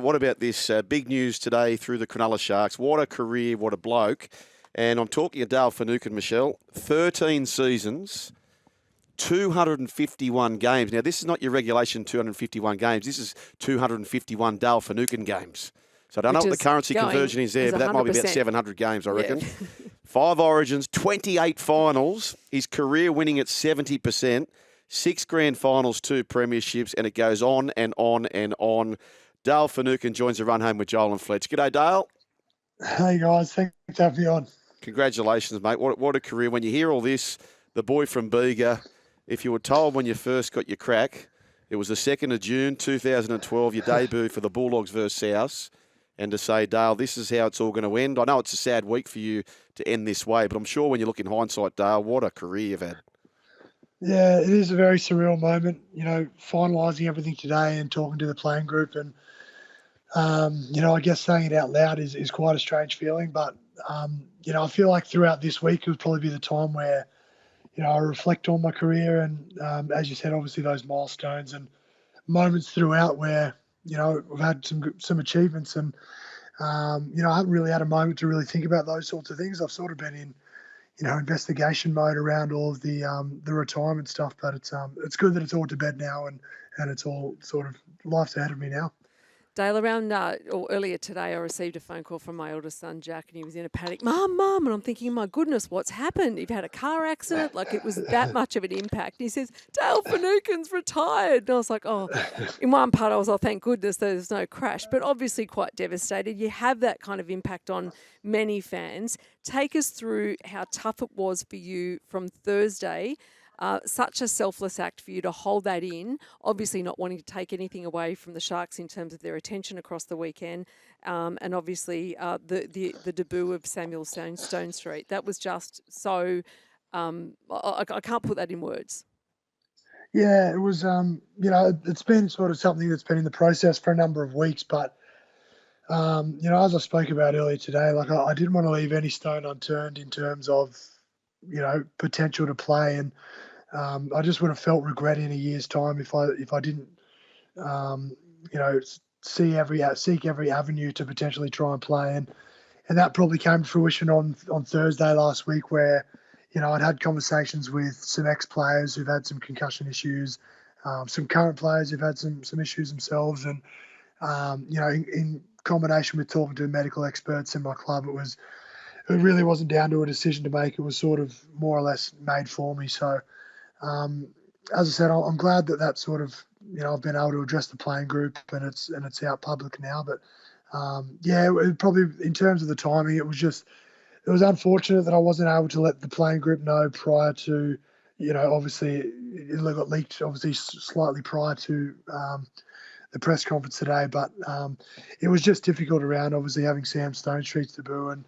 what about this big news today through the Cronulla Sharks? What a career, what a bloke. And I'm talking to Dale Finucane, Michelle. 13 seasons, 251 games. Now, this is not your regulation 251 games. This is 251 Dale Finucane games. So I don't know what the currency conversion is there, but that might be about 700 games, I reckon. 5 Origins, 28 finals. His career winning at 70%. 6 grand finals, 2 premierships, and it goes on and on and on. Dale Finucane joins the run home with Joel and Fletch. G'day, Dale. Hey, guys. Thanks for having me on. Congratulations, mate. What a career. When you hear all this, the boy from Bega, if you were told when you first got your crack, it was the 2nd of June, 2012, your debut for the Bulldogs versus South, and to say, Dale, this is how it's all going to end. I know it's a sad week for you to end this way, but I'm sure when you look in hindsight, Dale, what a career you've had. Yeah, it is a very surreal moment, finalising everything today and talking to the playing group. And, I guess saying it out loud is quite a strange feeling. But, I feel like throughout this week, it would probably be the time where, I reflect on my career and, as you said, obviously those milestones and moments throughout where, we've had some achievements and, I haven't really had a moment to really think about those sorts of things. I've sort of been in, investigation mode around all of the retirement stuff, but it's good that it's all to bed now and it's all sort of life's ahead of me now. Dale, earlier today, I received a phone call from my eldest son, Jack, and he was in a panic. Mum, and I'm thinking, my goodness, what's happened? You've had a car accident? Like, it was that much of an impact. And he says, Dale Finucane's retired. And I was like, oh, in one part, I was, oh, thank goodness there's no crash, but obviously quite devastated. You have that kind of impact on many fans. Take us through how tough it was for you from Thursday. Such a selfless act for you to hold that in, obviously not wanting to take anything away from the Sharks in terms of their attention across the weekend, and obviously the debut of Samuel Stone Street. That was just so, I can't put that in words. Yeah, it was, it's been sort of something that's been in the process for a number of weeks, but, as I spoke about earlier today, like I didn't want to leave any stone unturned in terms of, potential to play. And I just would have felt regret in a year's time if I didn't, seek every avenue to potentially try and play. And that probably came to fruition on Thursday last week where, I'd had conversations with some ex-players who've had some concussion issues, some current players who've had some issues themselves. And, in combination with talking to medical experts in my club, it really wasn't down to a decision to make. It was sort of more or less made for me. So, as I said, I'm glad that sort of, I've been able to address the playing group and it's out public now. But, it probably in terms of the timing, it was unfortunate that I wasn't able to let the playing group know prior to, obviously it got leaked obviously slightly prior to the press conference today. But it was just difficult around obviously having Sam Stone Street's debut and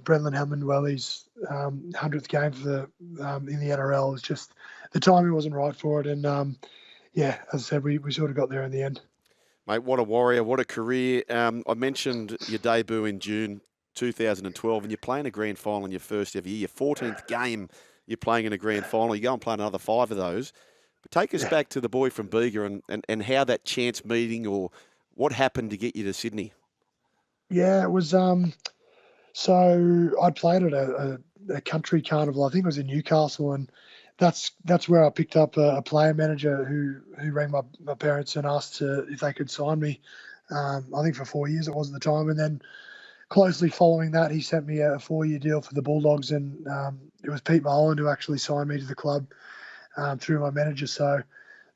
Brendan Hemingway's 100th game for in the NRL. Was just the timing wasn't right for it, and as I said, we sort of got there in the end. Mate, what a warrior, what a career. I mentioned your debut in June 2012, and you're playing a grand final in your first ever year. Your 14th game, you're playing in a grand final. You go and play another 5 of those. But take us back to the boy from Bega and how that chance meeting or what happened to get you to Sydney. Yeah, it was. So I played at a country carnival. I think it was in Newcastle, and that's where I picked up a player manager who rang my parents and asked if they could sign me. I think for 4 years it was at the time, and then closely following that, he sent me a 4-year deal for the Bulldogs, and it was Pete Mulholland who actually signed me to the club through my manager. So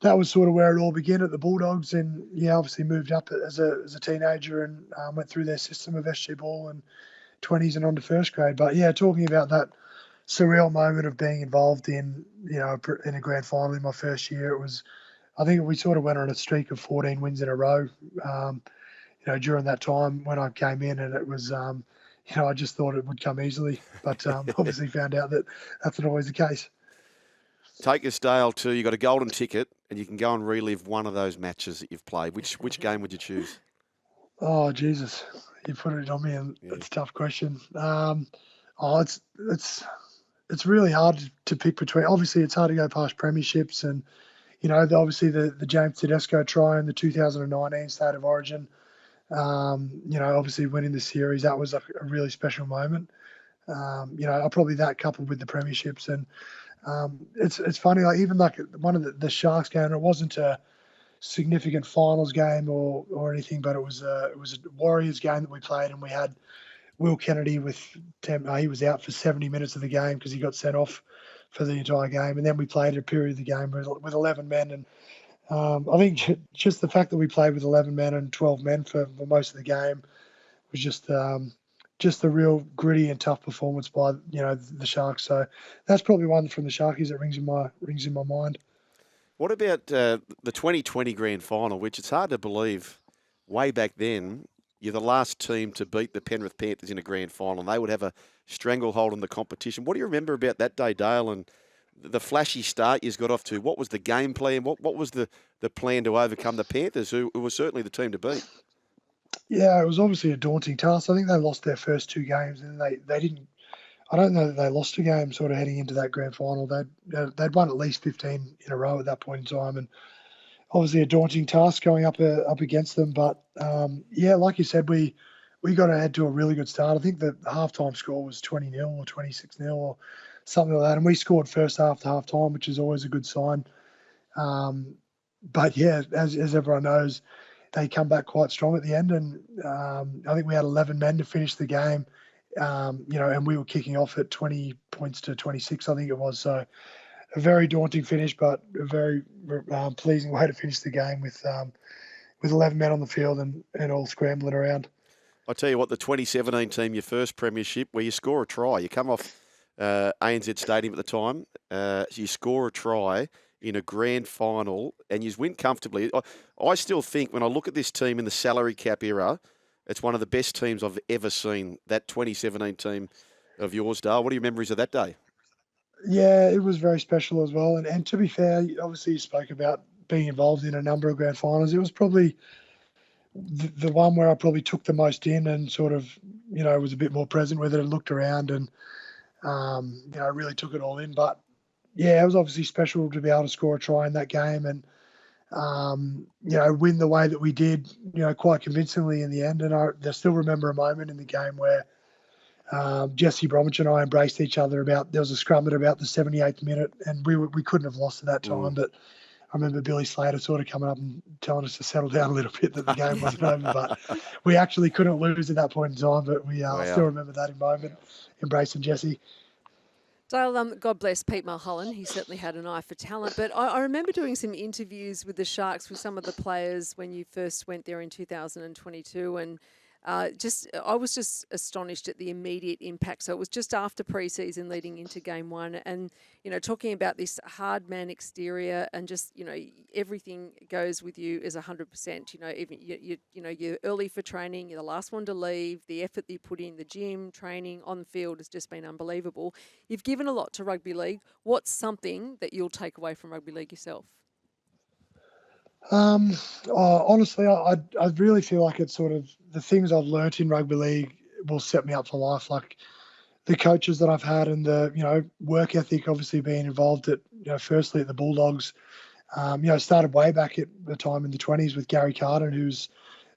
that was sort of where it all began at the Bulldogs, and obviously moved up as a teenager and went through their system of SG Ball and 20s and on to first grade. But talking about that surreal moment of being involved in in a grand final in my first year, I think we sort of went on a streak of 14 wins in a row during that time when I came in, and it was I just thought it would come easily, but obviously found out that that's not always the case. Take us, Dale, to you got a golden ticket and you can go and relive one of those matches that you've played. Which game would you choose? Oh, Jesus. You put it on me, and it's a tough question. It's really hard to pick between. Obviously, it's hard to go past premierships, and obviously the James Tedesco try in the 2019 State of Origin. Obviously winning the series, that was a really special moment. Probably that coupled with the premierships. And it's funny, like even like one of the Sharks game, it wasn't a significant finals game or anything, but it was a Warriors game that we played, and we had Will Kennedy with he was out for 70 minutes of the game because he got sent off for the entire game, and then we played a period of the game with 11 men, and I think just the fact that we played with 11 men and 12 men for most of the game was just a real gritty and tough performance by the Sharks. So that's probably one from the Sharkies that rings in my mind. What about the 2020 grand final, which it's hard to believe way back then, you're the last team to beat the Penrith Panthers in a grand final, and they would have a stranglehold on the competition. What do you remember about that day, Dale, and the flashy start you got off to? What was the game plan? What was the plan to overcome the Panthers, who was certainly the team to beat? Yeah, it was obviously a daunting task. I think they lost their first two games, and they didn't. I don't know that they lost a game sort of heading into that grand final. They'd won at least 15 in a row at that point in time, and obviously a daunting task going up against them. But like you said, we got ahead to a really good start. I think the halftime score was 20-0 or 26-0 or something like that, and we scored first half to halftime, which is always a good sign. But yeah, as everyone knows, they come back quite strong at the end, and I think we had 11 men to finish the game. And we were kicking off at 20 points to 26, I think it was. So a very daunting finish, but a very pleasing way to finish the game with 11 men on the field and all scrambling around. I'll tell you what, the 2017 team, your first premiership, where you score a try. You come off ANZ Stadium at the time. You score a try in a grand final and you win comfortably. I still think when I look at this team in the salary cap era, it's one of the best teams I've ever seen, that 2017 team of yours, Dale. What are your memories of that day? Yeah, it was very special as well. And to be fair, obviously you spoke about being involved in a number of grand finals. It was probably the one where I probably took the most in and sort of, was a bit more present with it and looked around and, really took it all in. But, yeah, it was obviously special to be able to score a try in that game and, win the way that we did, quite convincingly in the end. And I still remember a moment in the game where Jesse Bromwich and I embraced each other there was a scrum at about the 78th minute, and we couldn't have lost at that time. But I remember Billy Slater sort of coming up and telling us to settle down a little bit, that the game wasn't over. But we actually couldn't lose at that point in time. But we still remember that moment, embracing Jesse. Dale, God bless Pete Mulholland. He certainly had an eye for talent. But I remember doing some interviews with the Sharks with some of the players when you first went there in 2022, and I was just astonished at the immediate impact. So it was just after pre-season leading into game one, and talking about this hard man exterior, and just everything goes with you is 100%. Even you're early for training, you're the last one to leave. The effort that you put in the gym, training, on the field has just been unbelievable. You've given a lot to rugby league. What's something that you'll take away from rugby league yourself? Honestly, I really feel like it's sort of the things I've learnt in rugby league will set me up for life. Like the coaches that I've had and the, work ethic, obviously being involved at, firstly at the Bulldogs, started way back at the time in the 20s with Gary Carden, who's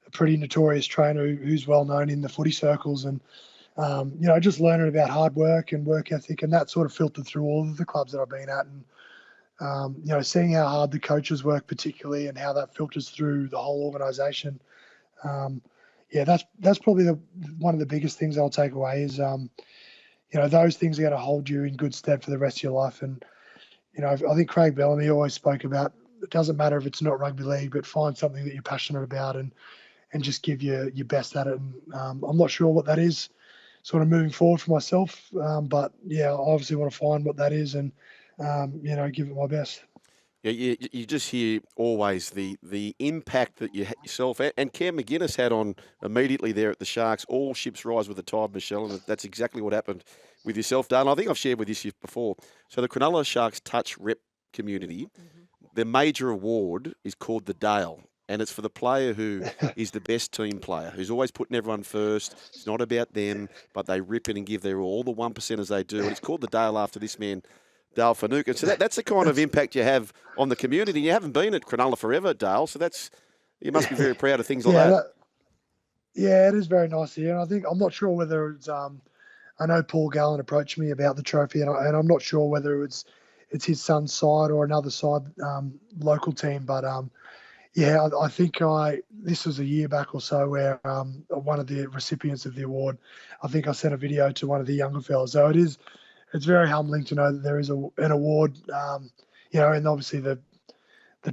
a pretty notorious trainer who's well known in the footy circles, and, just learning about hard work and work ethic, and that sort of filtered through all of the clubs that I've been at. And, seeing how hard the coaches work particularly and how that filters through the whole organisation. That's probably one of the biggest things I'll take away is, those things are going to hold you in good stead for the rest of your life. And, I think Craig Bellamy always spoke about, it doesn't matter if it's not rugby league, but find something that you're passionate about and just give your best at it. And I'm not sure what that is sort of moving forward for myself. But yeah, I obviously want to find what that is and, give it my best. Yeah, you just hear always the impact that yourself and Cam McGuinness had on immediately there at the Sharks. All ships rise with the tide, Michelle, and that's exactly what happened with yourself, Dale. I think I've shared with you before. So the Cronulla Sharks touch rep community, their major award is called the Dale. And it's for the player who is the best team player, who's always putting everyone first. It's not about them, but they rip it and give their all, the 1% as they do. And it's called the Dale after this man, Dale Finucane. So that's the kind of impact you have on the community. You haven't been at Cronulla forever, Dale, so you must be very proud of things like that. Yeah, it is very nice to hear. And I think I'm not sure whether it's I know Paul Gallen approached me about the trophy, and I'm not sure whether it's his son's side or another side local team. But yeah, I think this was a year back or so where one of the recipients of the award, I think I sent a video to one of the younger fellas. So it's very humbling to know that there is an award, and obviously the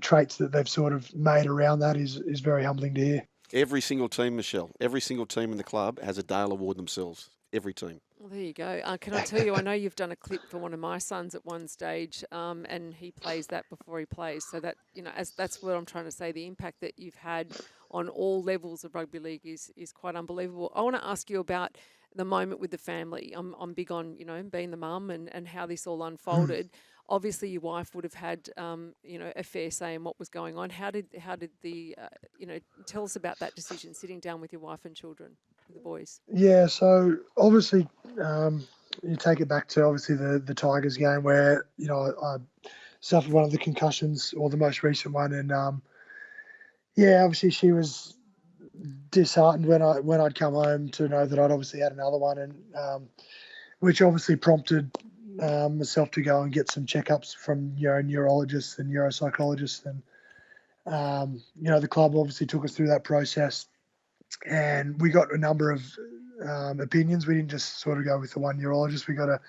traits that they've sort of made around that is very humbling to hear. Every single team, Michelle, every single team in the club has a Dale Award themselves. Every team. Well, there you go. Can I tell you, I know you've done a clip for one of my sons at one stage, and he plays that before he plays. So that, that's what I'm trying to say. The impact that you've had on all levels of rugby league is quite unbelievable. I want to ask you about the moment with the family. I'm big on, being the mum and how this all unfolded. Obviously, your wife would have had, a fair say in what was going on. How did the, tell us about that decision, sitting down with your wife and children, the boys? Yeah, so obviously, you take it back to obviously the Tigers game where I suffered one of the concussions, or the most recent one, and obviously she was disheartened when I'd come home to know that I'd obviously had another one, and which obviously prompted myself to go and get some checkups from neurologists and neuropsychologists, and the club obviously took us through that process, and we got a number of opinions. We didn't just sort of go with the one neurologist. We got a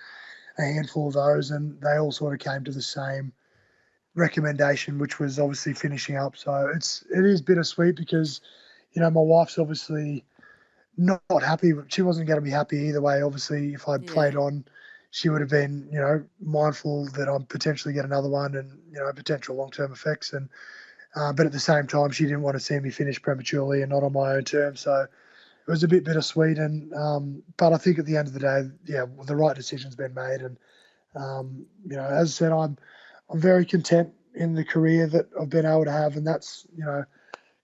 handful of those, and they all sort of came to the same recommendation, which was obviously finishing up. So it is bittersweet because my wife's obviously not happy. She wasn't going to be happy either way. Obviously, if I'd played on, she would have been, mindful that I'm potentially get another one and, potential long-term effects. And but at the same time, she didn't want to see me finish prematurely and not on my own terms. So it was a bit bittersweet. And but I think at the end of the day, the right decision's been made. And as I said, I'm very content in the career that I've been able to have, and that's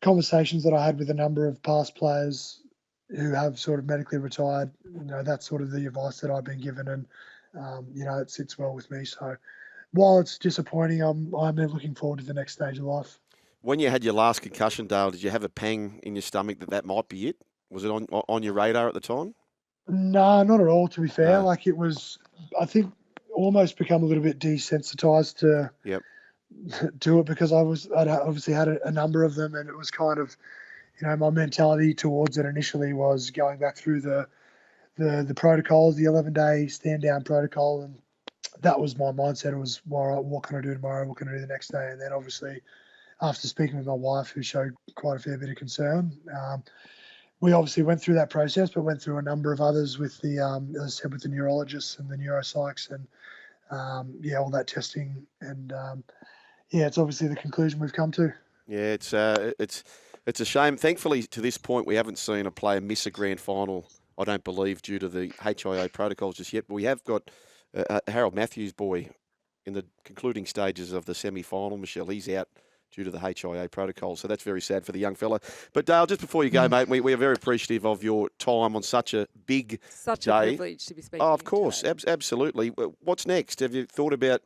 conversations that I had with a number of past players who have sort of medically retired. That's sort of the advice that I've been given, and it sits well with me. So while it's disappointing, I'm looking forward to the next stage of life. When you had your last concussion, Dale, did you have a pang in your stomach that might be it? Was it on your radar at the time? No, not at all, to be fair. No. Like, it was, I think, almost become a little bit desensitized to it, because I'd obviously had a number of them, and it was kind of, my mentality towards it initially was going back through the protocols, the 11-day stand down protocol, and that was my mindset. It was, well, what can I do tomorrow? What can I do the next day? And then obviously, after speaking with my wife, who showed quite a fair bit of concern, we obviously went through that process, but went through a number of others with the, as I said, with the neurologists and the neuropsychs, and all that testing, and it's obviously the conclusion we've come to. Yeah, it's a shame. Thankfully, to this point, we haven't seen a player miss a grand final, I don't believe, due to the HIA protocols just yet. But we have got Harold Matthews' boy in the concluding stages of the semi-final, Michelle. He's out due to the HIA protocol, so that's very sad for the young fella. But Dale, just before you go, mate, we are very appreciative of your time on such a big day. Such a privilege to be speaking. Oh, of course, absolutely. What's next? Have you thought about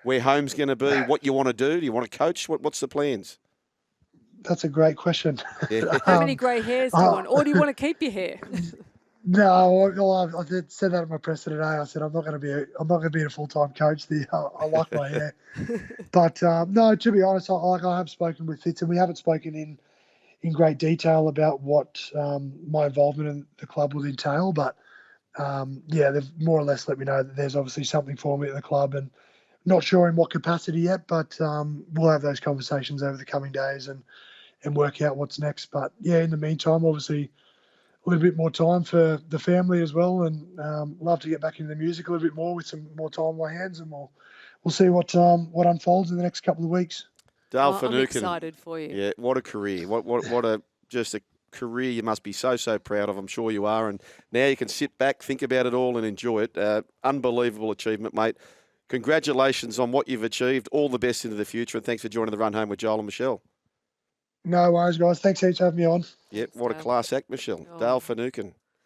where home's going to be, what you want to do? Do you want to coach? What's the plans? That's a great question. Yeah. How many grey hairs do you want, or do you want to keep your hair? No, I did said that at my presser today. I said I'm not going to be a full-time coach. I like my hair, but no. To be honest, I have spoken with Fitz, and we haven't spoken in great detail about what my involvement in the club would entail. But they've more or less let me know that there's obviously something for me at the club, and not sure in what capacity yet. But we'll have those conversations over the coming days and work out what's next. But in the meantime, obviously, a little bit more time for the family as well, and love to get back into the music a little bit more with some more time on my hands, and we'll see what unfolds in the next couple of weeks. Dale Finucane, I'm excited for you. Yeah, what a career! What a career you must be so proud of. I'm sure you are, and now you can sit back, think about it all, and enjoy it. Unbelievable achievement, mate. Congratulations on what you've achieved. All the best into the future, and thanks for joining the Run Home with Joel and Michelle. No worries, guys. Thanks heaps for having me on. Yep, what a class act, Michelle. Dale Finucane.